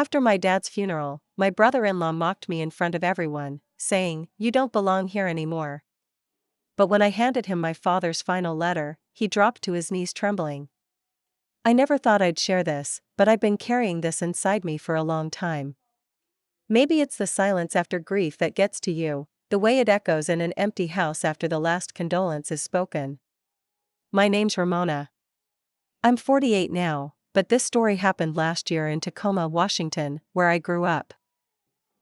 After my dad's funeral, my brother-in-law mocked me in front of everyone, saying, "You don't belong here anymore." But when I handed him my father's final letter, he dropped to his knees trembling. I never thought I'd share this, but I've been carrying this inside me for a long time. Maybe it's the silence after grief that gets to you, the way it echoes in an empty house after the last condolence is spoken. My name's Ramona. I'm 48 now, but this story happened last year in Tacoma, Washington, where I grew up.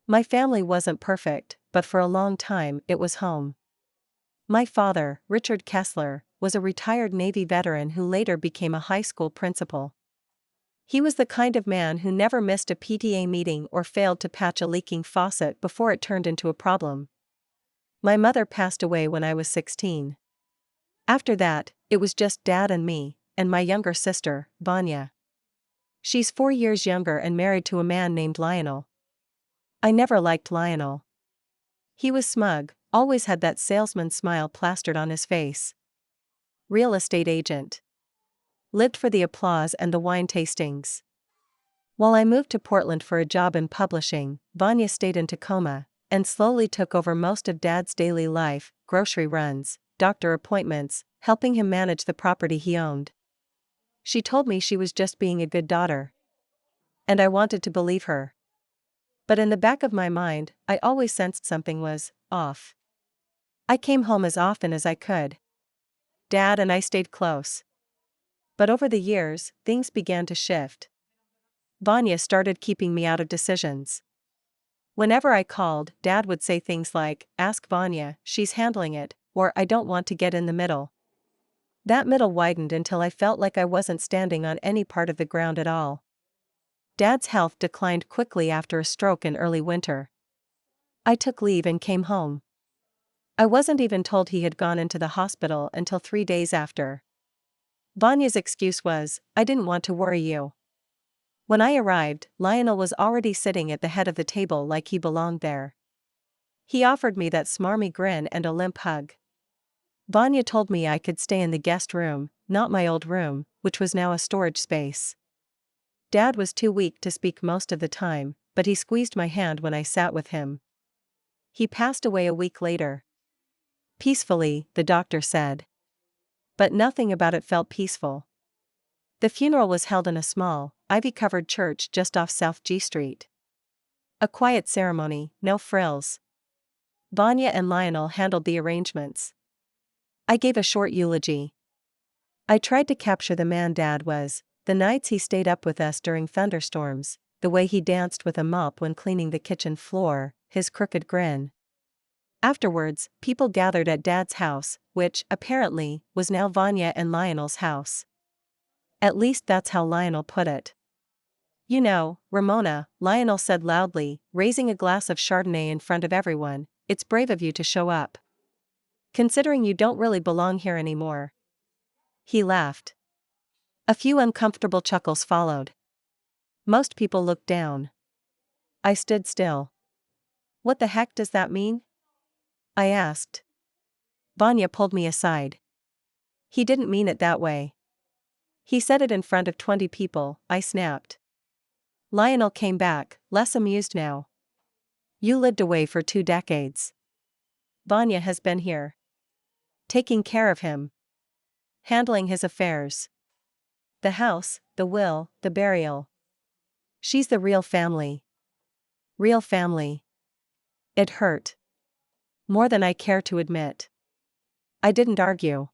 My family wasn't perfect, but for a long time it was home. My father, Richard Kessler, was a retired Navy veteran who later became a high school principal. He was the kind of man who never missed a PTA meeting or failed to patch a leaking faucet before it turned into a problem. My mother passed away when I was 16. After that, it was just Dad and me, and my younger sister, Vanya. She's 4 years younger and married to a man named Lionel. I never liked Lionel. He was smug, always had that salesman smile plastered on his face. Real estate agent. Lived for the applause and the wine tastings. While I moved to Portland for a job in publishing, Vanya stayed in Tacoma, and slowly took over most of Dad's daily life, grocery runs, doctor appointments, helping him manage the property he owned. She told me she was just being a good daughter. And I wanted to believe her. But in the back of my mind, I always sensed something was off. I came home as often as I could. Dad and I stayed close. But over the years, things began to shift. Vanya started keeping me out of decisions. Whenever I called, Dad would say things like, "Ask Vanya, she's handling it," or "I don't want to get in the middle." That middle widened until I felt like I wasn't standing on any part of the ground at all. Dad's health declined quickly after a stroke in early winter. I took leave and came home. I wasn't even told he had gone into the hospital until 3 days after. Vanya's excuse was, "I didn't want to worry you." When I arrived, Lionel was already sitting at the head of the table like he belonged there. He offered me that smarmy grin and a limp hug. Vanya told me I could stay in the guest room, not my old room, which was now a storage space. Dad was too weak to speak most of the time, but he squeezed my hand when I sat with him. He passed away a week later. Peacefully, the doctor said. But nothing about it felt peaceful. The funeral was held in a small, ivy-covered church just off South G Street. A quiet ceremony, no frills. Vanya and Lionel handled the arrangements. I gave a short eulogy. I tried to capture the man Dad was, the nights he stayed up with us during thunderstorms, the way he danced with a mop when cleaning the kitchen floor, his crooked grin. Afterwards, people gathered at Dad's house, which, apparently, was now Vanya and Lionel's house. At least that's how Lionel put it. "You know, Ramona," Lionel said loudly, raising a glass of Chardonnay in front of everyone, "it's brave of you to show up. Considering you don't really belong here anymore." He laughed. A few uncomfortable chuckles followed. Most people looked down. I stood still. "What the heck does that mean?" I asked. Vanya pulled me aside. "He didn't mean it that way." "He said it in front of 20 people, I snapped. Lionel came back, less amused now. "You lived away for 2 decades. Vanya has been here. Taking care of him. Handling his affairs. The house, the will, the burial. She's the real family. Real family." It hurt. More than I care to admit. I didn't argue.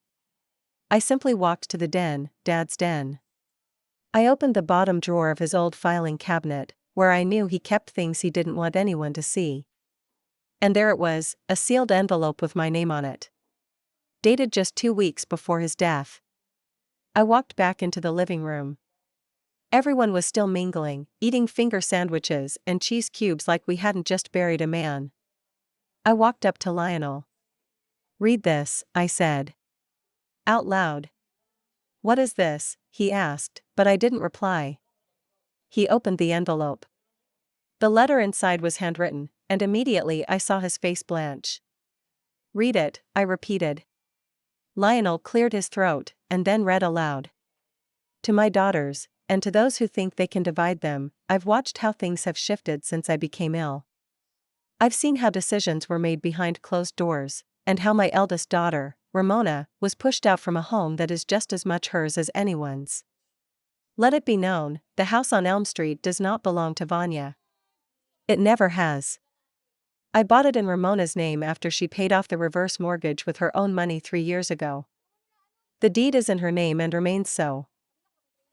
I simply walked to the den, Dad's den. I opened the bottom drawer of his old filing cabinet, where I knew he kept things he didn't want anyone to see. And there it was, a sealed envelope with my name on it. Dated just 2 weeks before his death. I walked back into the living room. Everyone was still mingling, eating finger sandwiches and cheese cubes like we hadn't just buried a man. I walked up to Lionel. "Read this," I said. Out loud. "What is this?" he asked, but I didn't reply. He opened the envelope. The letter inside was handwritten, and immediately I saw his face blanch. "Read it," I repeated. Lionel cleared his throat, and then read aloud. "To my daughters, and to those who think they can divide them, I've watched how things have shifted since I became ill. I've seen how decisions were made behind closed doors, and how my eldest daughter, Ramona, was pushed out from a home that is just as much hers as anyone's. Let it be known, the house on Elm Street does not belong to Vanya. It never has. I bought it in Ramona's name after she paid off the reverse mortgage with her own money 3 years ago. The deed is in her name and remains so.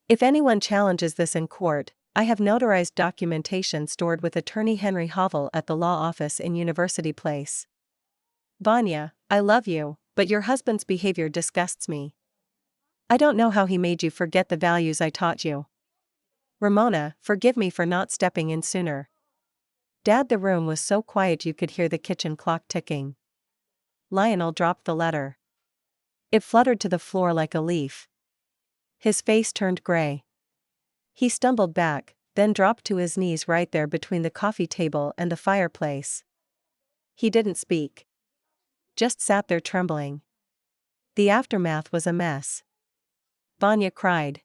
If anyone challenges this in court, I have notarized documentation stored with attorney Henry Hovel at the law office in University Place. Vanya, I love you, but your husband's behavior disgusts me. I don't know how he made you forget the values I taught you. Ramona, forgive me for not stepping in sooner. Dad, the room was so quiet you could hear the kitchen clock ticking. Lionel dropped the letter. It fluttered to the floor like a leaf. His face turned gray. He stumbled back, then dropped to his knees right there between the coffee table and the fireplace. He didn't speak. Just sat there trembling. The aftermath was a mess. Vanya cried.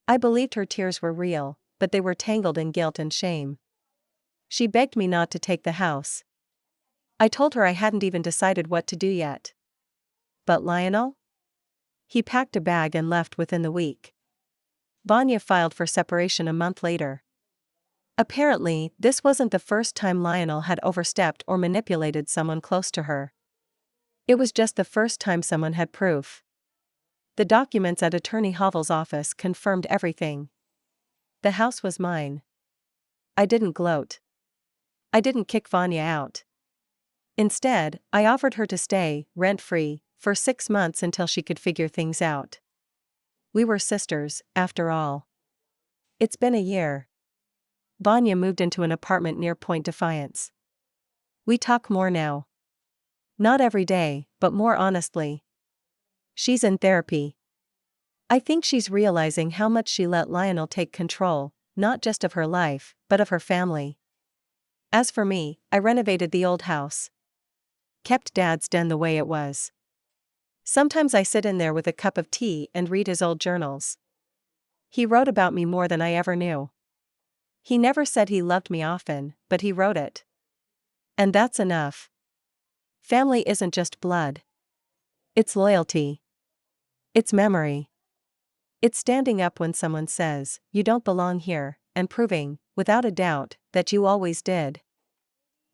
I believed her tears were real, but they were tangled in guilt and shame. She begged me not to take the house. I told her I hadn't even decided what to do yet. But Lionel? He packed a bag and left within the week. Vanya filed for separation a month later. Apparently, this wasn't the first time Lionel had overstepped or manipulated someone close to her. It was just the first time someone had proof. The documents at Attorney Hovel's office confirmed everything. The house was mine. I didn't gloat. I didn't kick Vanya out. Instead, I offered her to stay, rent-free, for 6 months until she could figure things out. We were sisters, after all. It's been a year. Vanya moved into an apartment near Point Defiance. We talk more now. Not every day, but more honestly. She's in therapy. I think she's realizing how much she let Lionel take control, not just of her life, but of her family. As for me, I renovated the old house. Kept Dad's den the way it was. Sometimes I sit in there with a cup of tea and read his old journals. He wrote about me more than I ever knew. He never said he loved me often, but he wrote it. And that's enough. Family isn't just blood. It's loyalty. It's memory. It's standing up when someone says, you don't belong here, and proving, without a doubt, that you always did.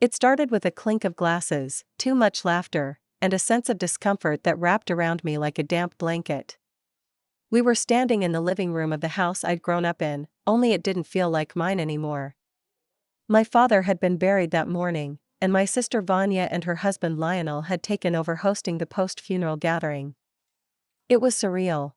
It started with a clink of glasses, too much laughter, and a sense of discomfort that wrapped around me like a damp blanket. We were standing in the living room of the house I'd grown up in, only it didn't feel like mine anymore. My father had been buried that morning, and my sister Vanya and her husband Lionel had taken over hosting the post-funeral gathering. It was surreal.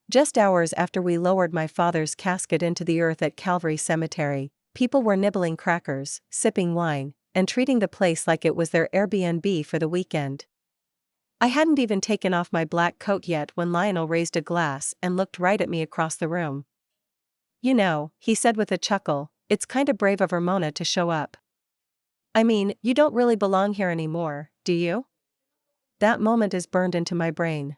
Just hours after we lowered my father's casket into the earth at Calvary Cemetery, people were nibbling crackers, sipping wine, and treating the place like it was their Airbnb for the weekend. I hadn't even taken off my black coat yet when Lionel raised a glass and looked right at me across the room. You know, he said with a chuckle, it's kinda brave of Ramona to show up. I mean, you don't really belong here anymore, do you? That moment is burned into my brain.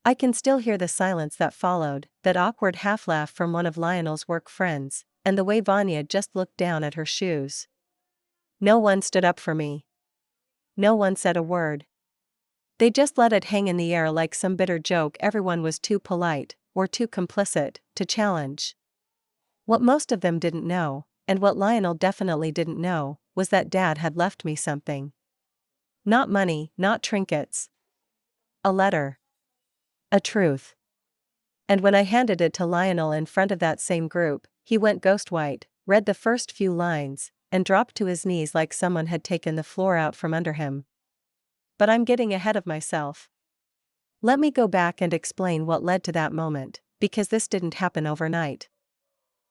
I can still hear the silence that followed, that awkward half-laugh from one of Lionel's work friends, and the way Vanya just looked down at her shoes. No one stood up for me. No one said a word. They just let it hang in the air like some bitter joke everyone was too polite, or too complicit, to challenge. What most of them didn't know, and what Lionel definitely didn't know, was that Dad had left me something. Not money, not trinkets. A letter. A truth. And when I handed it to Lionel in front of that same group, he went ghost white, read the first few lines, and dropped to his knees like someone had taken the floor out from under him. But I'm getting ahead of myself. Let me go back and explain what led to that moment, because this didn't happen overnight.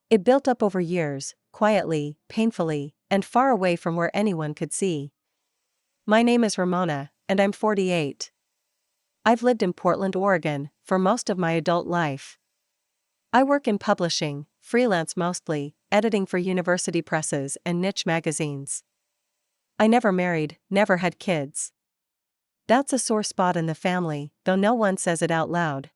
It built up over years, quietly, painfully, and far away from where anyone could see. My name is Ramona, and I'm 48. I've lived in Portland, Oregon, for most of my adult life. I work in publishing, freelance mostly, editing for university presses and niche magazines. I never married, never had kids. That's a sore spot in the family, though no one says it out loud.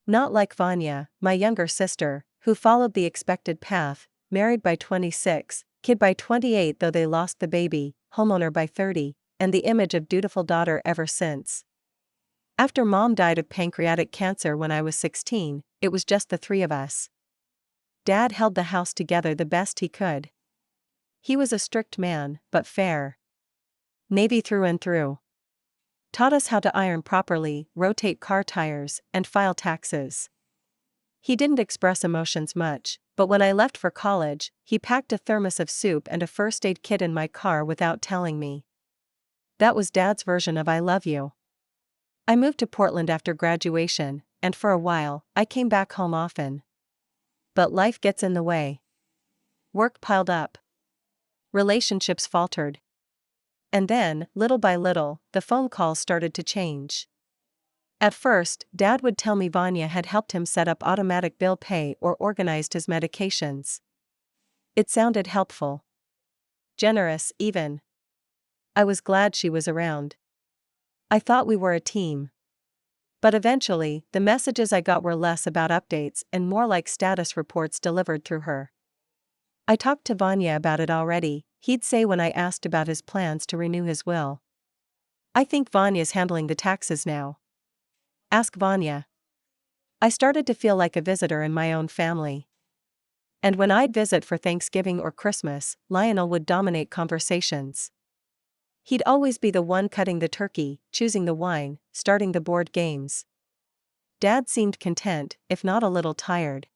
Not like Vanya, my younger sister, who followed the expected path, married by 26, kid by 28 though they lost the baby, homeowner by 30, and the image of dutiful daughter ever since. After mom died of pancreatic cancer when I was 16, it was just the three of us. Dad held the house together the best he could. He was a strict man, but fair. Navy through and through. Taught us how to iron properly, rotate car tires, and file taxes. He didn't express emotions much, but when I left for college, he packed a thermos of soup and a first aid kit in my car without telling me. That was Dad's version of I love you. I moved to Portland after graduation, and for a while, I came back home often. But life gets in the way. Work piled up. Relationships faltered. And then, little by little, the phone calls started to change. At first, Dad would tell me Vanya had helped him set up automatic bill pay or organized his medications. It sounded helpful. Generous, even. I was glad she was around. I thought we were a team. But eventually, the messages I got were less about updates and more like status reports delivered through her. I talked to Vanya about it already, he'd say when I asked about his plans to renew his will. I think Vanya's handling the taxes now. Ask Vanya. I started to feel like a visitor in my own family. And when I'd visit for Thanksgiving or Christmas, Lionel would dominate conversations. He'd always be the one cutting the turkey, choosing the wine, starting the board games. Dad seemed content, if not a little tired.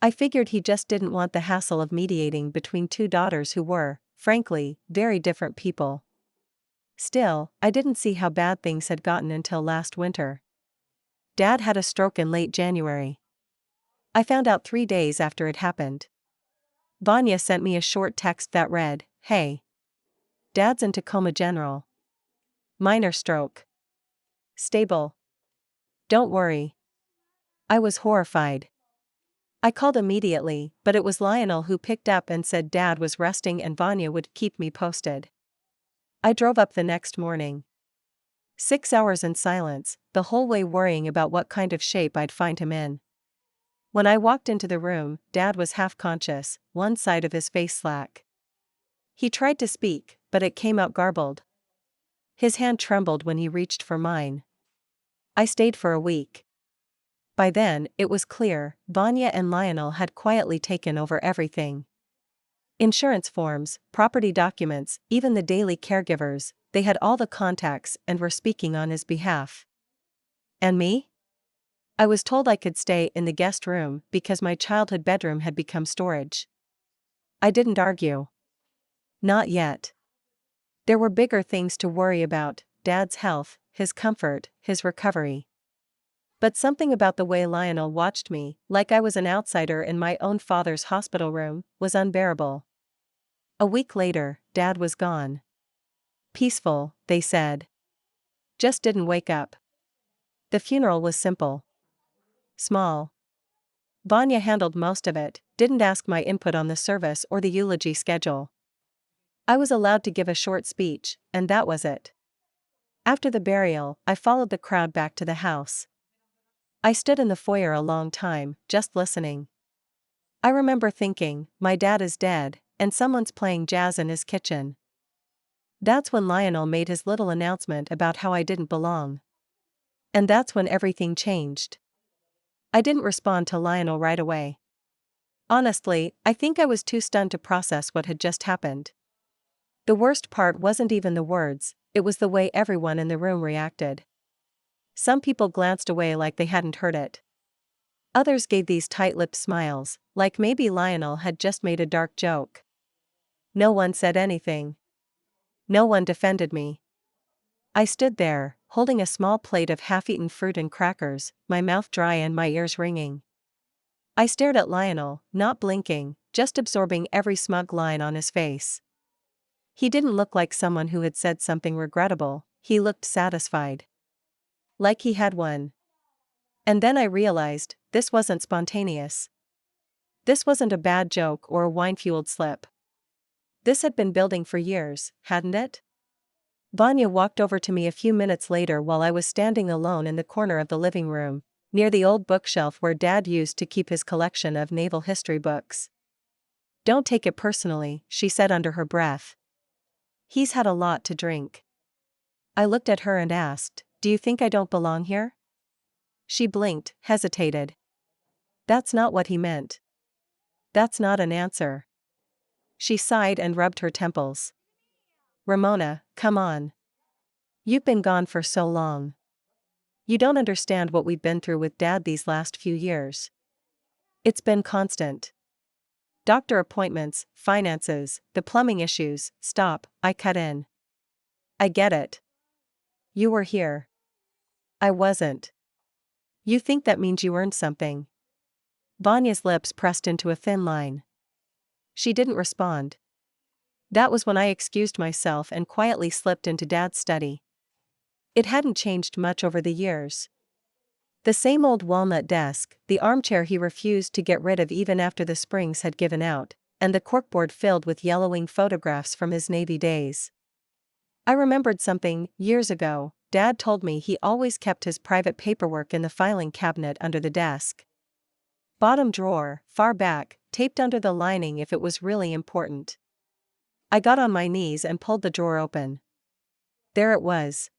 I figured he just didn't want the hassle of mediating between two daughters who were, frankly, very different people. Still, I didn't see how bad things had gotten until last winter. Dad had a stroke in late January. I found out 3 days after it happened. Vanya sent me a short text that read, "Hey. Dad's in Tacoma General. Minor stroke. Stable. Don't worry." I was horrified. I called immediately, but it was Lionel who picked up and said Dad was resting and Vanya would keep me posted. I drove up the next morning. 6 hours in silence, the whole way worrying about what kind of shape I'd find him in. When I walked into the room, Dad was half conscious, one side of his face slack. He tried to speak, but it came out garbled. His hand trembled when he reached for mine. I stayed for a week. By then, it was clear, Vanya and Lionel had quietly taken over everything. Insurance forms, property documents, even the daily caregivers, they had all the contacts and were speaking on his behalf. And me? I was told I could stay in the guest room because my childhood bedroom had become storage. I didn't argue. Not yet. There were bigger things to worry about: Dad's health, his comfort, his recovery. But something about the way Lionel watched me, like I was an outsider in my own father's hospital room, was unbearable. A week later, Dad was gone. Peaceful, they said. Just didn't wake up. The funeral was simple. Small. Vanya handled most of it, didn't ask my input on the service or the eulogy schedule. I was allowed to give a short speech, and that was it. After the burial, I followed the crowd back to the house. I stood in the foyer a long time, just listening. I remember thinking, my dad is dead, and someone's playing jazz in his kitchen. That's when Lionel made his little announcement about how I didn't belong. And that's when everything changed. I didn't respond to Lionel right away. Honestly, I think I was too stunned to process what had just happened. The worst part wasn't even the words, it was the way everyone in the room reacted. Some people glanced away like they hadn't heard it. Others gave these tight-lipped smiles, like maybe Lionel had just made a dark joke. No one said anything. No one defended me. I stood there, holding a small plate of half-eaten fruit and crackers, my mouth dry and my ears ringing. I stared at Lionel, not blinking, just absorbing every smug line on his face. He didn't look like someone who had said something regrettable, he looked satisfied. Like he had won. And then I realized, this wasn't spontaneous. This wasn't a bad joke or a wine-fueled slip. This had been building for years, hadn't it? Vanya walked over to me a few minutes later while I was standing alone in the corner of the living room. near the old bookshelf where Dad used to keep his collection of naval history books. "Don't take it personally," she said under her breath. "He's had a lot to drink." I looked at her and asked, "Do you think I don't belong here?" She blinked, hesitated. "That's not what he meant." "That's not an answer." She sighed and rubbed her temples. "Ramona, come on. You've been gone for so long. You don't understand what we've been through with Dad these last few years. It's been constant. Doctor appointments, finances, the plumbing issues." "Stop," I cut in. "I get it. You were here. I wasn't. You think that means you earned something." Vanya's lips pressed into a thin line. She didn't respond. That was when I excused myself and quietly slipped into Dad's study. It hadn't changed much over the years. The same old walnut desk, the armchair he refused to get rid of even after the springs had given out, and the corkboard filled with yellowing photographs from his Navy days. I remembered something. Years ago, Dad told me he always kept his private paperwork in the filing cabinet under the desk. Bottom drawer, far back, taped under the lining if it was really important. I got on my knees and pulled the drawer open. There it was.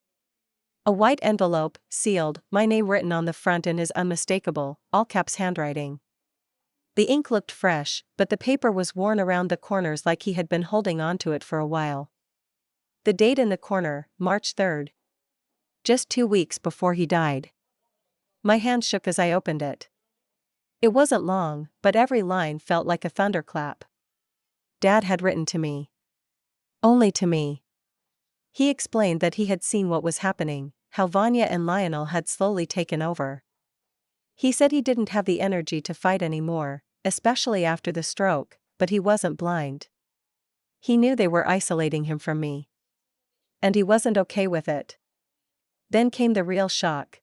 A white envelope, sealed, my name written on the front in his unmistakable, all-caps handwriting. The ink looked fresh, but the paper was worn around the corners like he had been holding onto it for a while. The date in the corner, March 3rd. Just 2 weeks before he died. My hand shook as I opened it. It wasn't long, but every line felt like a thunderclap. Dad had written to me. Only to me. He explained that he had seen what was happening, how Vanya and Lionel had slowly taken over. He said he didn't have the energy to fight anymore, especially after the stroke, but he wasn't blind. He knew they were isolating him from me. And he wasn't okay with it. Then came the real shock.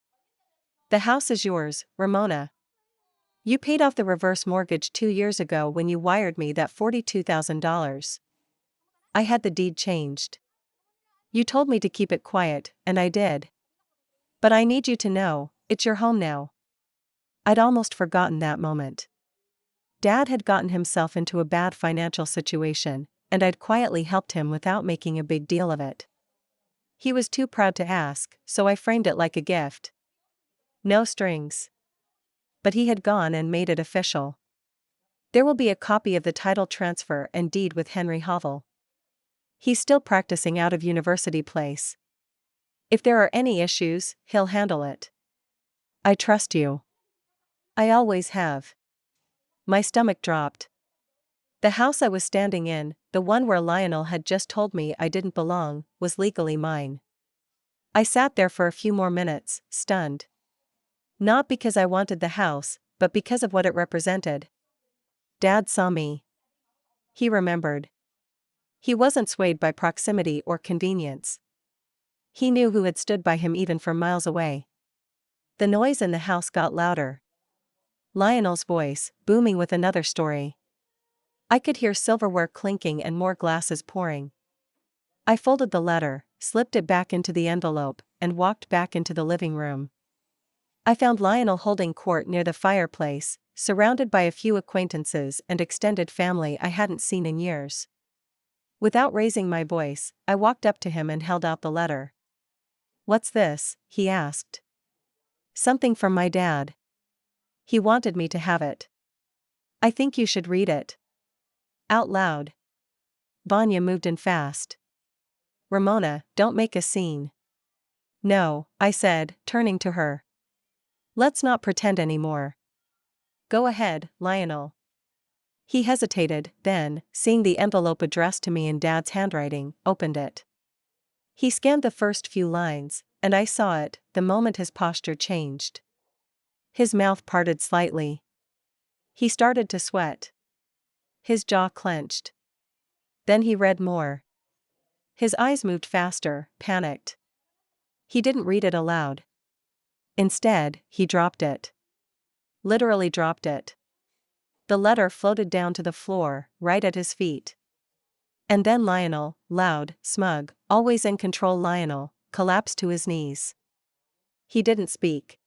"The house is yours, Ramona. You paid off the reverse mortgage 2 years ago when you wired me that $42,000. I had the deed changed. You told me to keep it quiet, and I did. But I need you to know, it's your home now." I'd almost forgotten that moment. Dad had gotten himself into a bad financial situation, and I'd quietly helped him without making a big deal of it. He was too proud to ask, so I framed it like a gift. No strings. But he had gone and made it official. There will be a copy of the title transfer and deed with Henry Hovel. He's still practicing out of University Place. If there are any issues, he'll handle it. I trust you. I always have. My stomach dropped. The house I was standing in, the one where Lionel had just told me I didn't belong, was legally mine. I sat there for a few more minutes, stunned. Not because I wanted the house, but because of what it represented. Dad saw me. He remembered. He wasn't swayed by proximity or convenience. He knew who had stood by him even from miles away. The noise in the house got louder. Lionel's voice, booming with another story. I could hear silverware clinking and more glasses pouring. I folded the letter, slipped it back into the envelope, and walked back into the living room. I found Lionel holding court near the fireplace, surrounded by a few acquaintances and extended family I hadn't seen in years. Without raising my voice, I walked up to him and held out the letter. "What's this?" he asked. "Something from my dad. He wanted me to have it. I think you should read it." Out loud. Vanya moved in fast. "Ramona, don't make a scene." "No," I said, turning to her. "Let's not pretend anymore. Go ahead, Lionel." He hesitated, then, seeing the envelope addressed to me in Dad's handwriting, opened it. He scanned the first few lines, and I saw it, the moment his posture changed. His mouth parted slightly. He started to sweat. His jaw clenched. Then he read more. His eyes moved faster, panicked. He didn't read it aloud. Instead, he dropped it. Literally dropped it. The letter floated down to the floor, right at his feet. And then Lionel, loud, smug, always in control Lionel, collapsed to his knees. He didn't speak.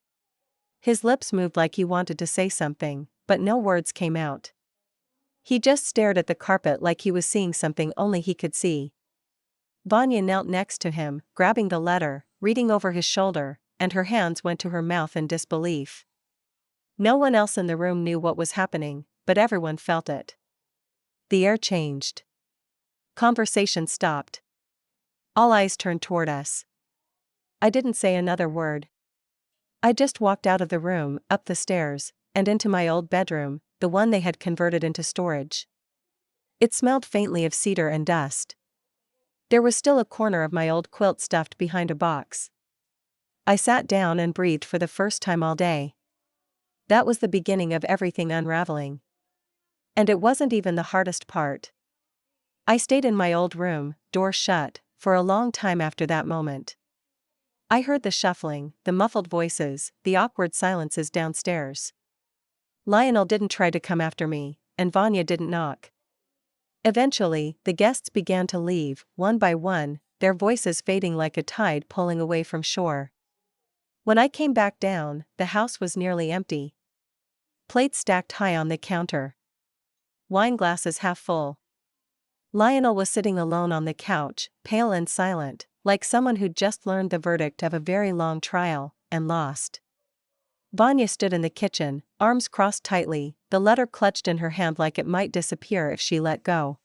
His lips moved like he wanted to say something, but no words came out. He just stared at the carpet like he was seeing something only he could see. Vanya knelt next to him, grabbing the letter, reading over his shoulder, and her hands went to her mouth in disbelief. No one else in the room knew what was happening, but everyone felt it. The air changed. Conversation stopped. All eyes turned toward us. I didn't say another word. I just walked out of the room, up the stairs, and into my old bedroom, the one they had converted into storage. It smelled faintly of cedar and dust. There was still a corner of my old quilt stuffed behind a box. I sat down and breathed for the first time all day. That was the beginning of everything unraveling. And it wasn't even the hardest part. I stayed in my old room, door shut, for a long time after that moment. I heard the shuffling, the muffled voices, the awkward silences downstairs. Lionel didn't try to come after me, and Vanya didn't knock. Eventually, the guests began to leave, one by one, their voices fading like a tide pulling away from shore. When I came back down, the house was nearly empty. Plates stacked high on the counter. Wine glasses half full. Lionel was sitting alone on the couch, pale and silent, like someone who'd just learned the verdict of a very long trial, and lost. Vanya stood in the kitchen, arms crossed tightly, the letter clutched in her hand like it might disappear if she let go.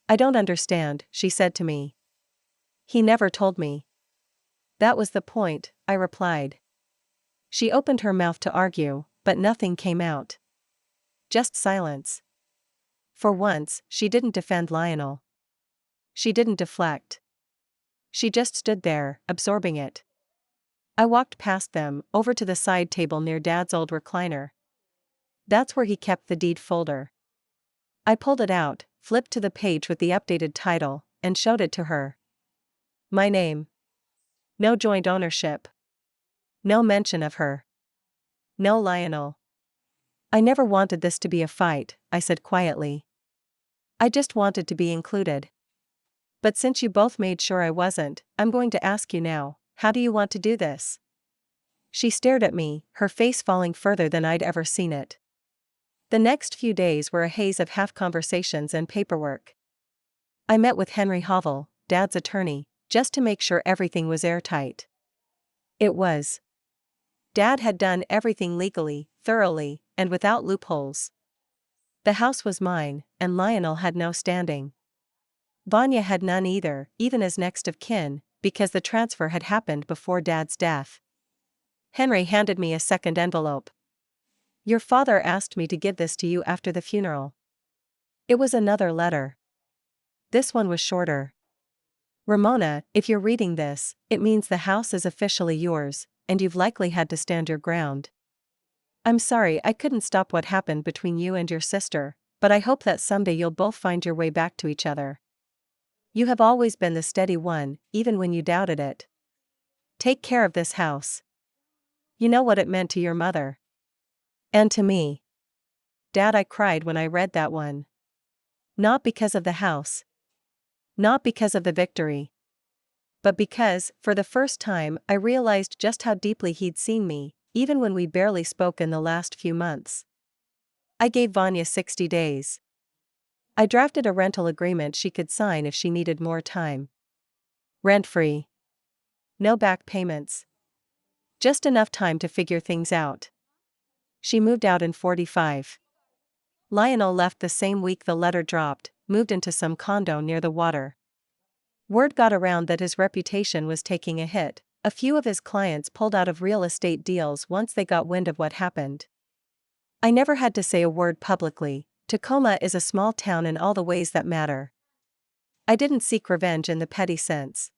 "I don't understand," she said to me. "He never told me." "That was the point," I replied. She opened her mouth to argue, but nothing came out. Just silence. For once, she didn't defend Lionel. She didn't deflect. She just stood there, absorbing it. I walked past them, over to the side table near Dad's old recliner. That's where he kept the deed folder. I pulled it out, flipped to the page with the updated title, and showed it to her. My name. No joint ownership. No mention of her. No Lionel. "I never wanted this to be a fight," I said quietly. "I just wanted to be included. But since you both made sure I wasn't, I'm going to ask you now, how do you want to do this?" She stared at me, her face falling further than I'd ever seen it. The next few days were a haze of half-conversations and paperwork. I met with Henry Hovel, Dad's attorney, just to make sure everything was airtight. It was. Dad had done everything legally, thoroughly, and without loopholes. The house was mine, and Lionel had no standing. Vanya had none either, even as next of kin, because the transfer had happened before Dad's death. Henry handed me a second envelope. "Your father asked me to give this to you after the funeral." It was another letter. This one was shorter. "Ramona, if you're reading this, it means the house is officially yours, and you've likely had to stand your ground. I'm sorry I couldn't stop what happened between you and your sister, but I hope that someday you'll both find your way back to each other. You have always been the steady one, even when you doubted it. Take care of this house. You know what it meant to your mother. And to me." Dad, I cried when I read that one. Not because of the house. Not because of the victory. But because, for the first time, I realized just how deeply he'd seen me, even when we barely spoke in the last few months. I gave Vanya 60 days. I drafted a rental agreement she could sign if she needed more time. Rent-free. No back payments. Just enough time to figure things out. She moved out in 45. Lionel left the same week the letter dropped, moved into some condo near the water. Word got around that his reputation was taking a hit. A few of his clients pulled out of real estate deals once they got wind of what happened. I never had to say a word publicly. Tacoma is a small town in all the ways that matter. I didn't seek revenge in the petty sense.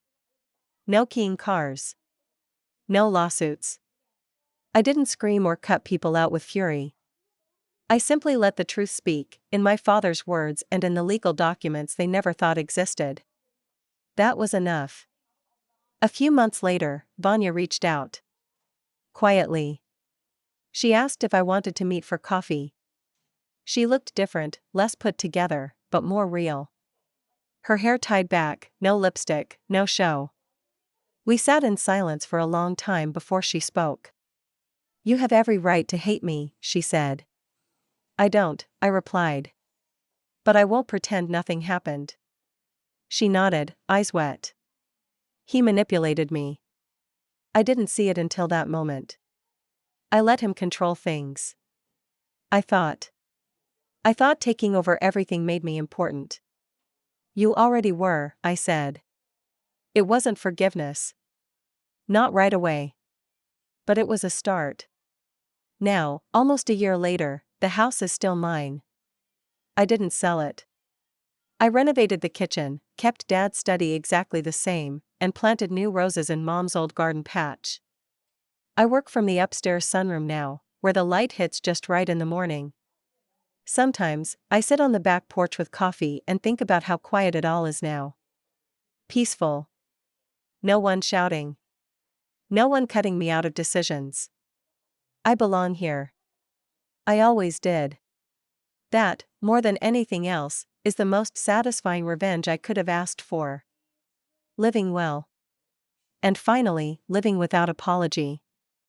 No keying cars. No lawsuits. I didn't scream or cut people out with fury. I simply let the truth speak, in my father's words and in the legal documents they never thought existed. That was enough. A few months later, Vanya reached out. Quietly. She asked if I wanted to meet for coffee. She looked different, less put together, but more real. Her hair tied back, no lipstick, no show. We sat in silence for a long time before she spoke. You have every right to hate me, she said. I don't, I replied. But I won't pretend nothing happened. She nodded, eyes wet. He manipulated me. I didn't see it until that moment. I let him control things. I thought taking over everything made me important. You already were, I said. It wasn't forgiveness. Not right away. But it was a start. Now, almost a year later, the house is still mine. I didn't sell it. I renovated the kitchen, kept Dad's study exactly the same, and planted new roses in Mom's old garden patch. I work from the upstairs sunroom now, where the light hits just right in the morning. Sometimes, I sit on the back porch with coffee and think about how quiet it all is now. Peaceful. No one shouting. No one cutting me out of decisions. I belong here. I always did. That, more than anything else, is the most satisfying revenge I could have asked for. Living well. And finally, living without apology.